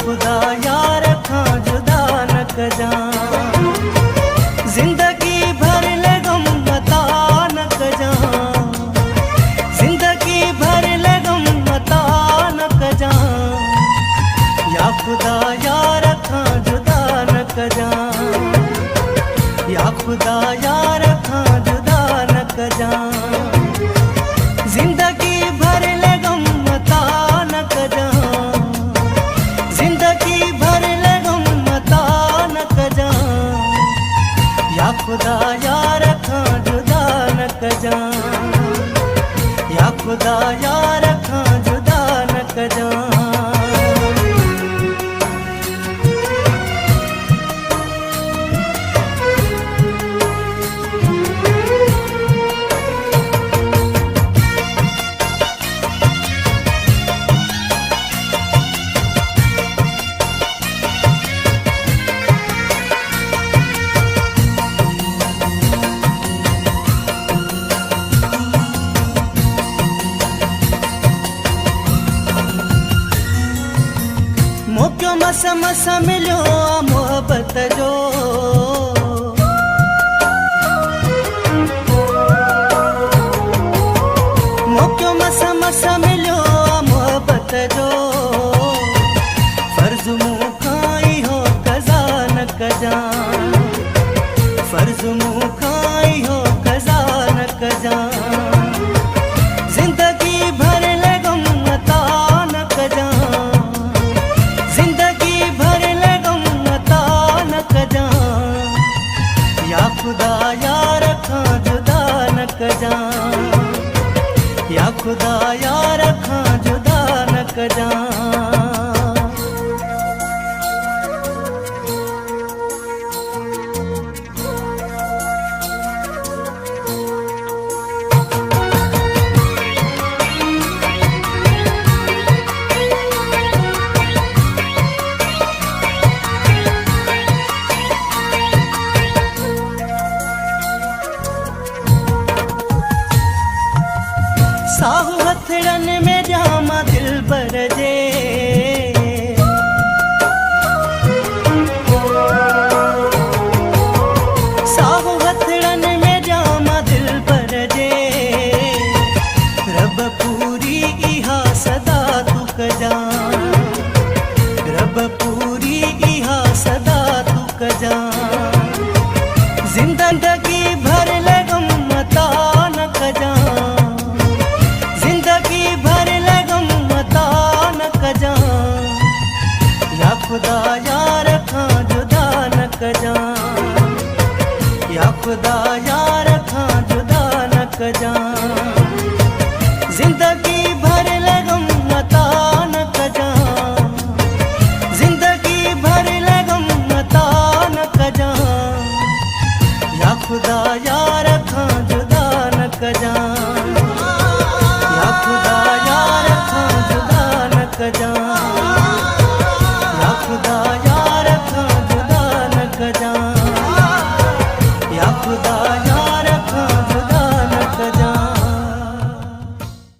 खुदा यार खां जुदा न कजां, जिंदगी भर ले गम मता न कजां, जिंदगी भर ले गम मता न कजां, या खुदा यार खां जुदा न कजां, या खुदा यार खां जुदा न कजां, जिंदगी भर ले गम मता न कजां, जिंदगी भर ले गम मता न कजां, या खुदा यार खां जुदा न कजां, या खुदा यार खां जुदा न कजां। मोक्यो मस मस मिलियो मोहब्बत जो, मोक्यो मस मस मिलियो मोहब्बत जो, फर्ज मूं खां इहो कज़ा न कजां, फर्ज मूं खां इहो कज़ा न कजां, जिंदगी भर ले गम मता न कजां, जिंदगी भर ले गम मता न कजां, या खुदा यार खां जुदा न कजां, या खुदा यार खां जुदा न कजां। साहु हथड़न में जामा दिल भर जे, साहु हथड़न में जामा दिल भर जे, रब पूरी इहा सदा तू कजां, रब पूरी इहा सदा तू कजां, जिंदगी भर ले गम मता न कजां, जिंदगी भर ले गम मता न कजां, या खुदा यार खां जुदा न कजां, या खुदा यार खां जुदा न कजां।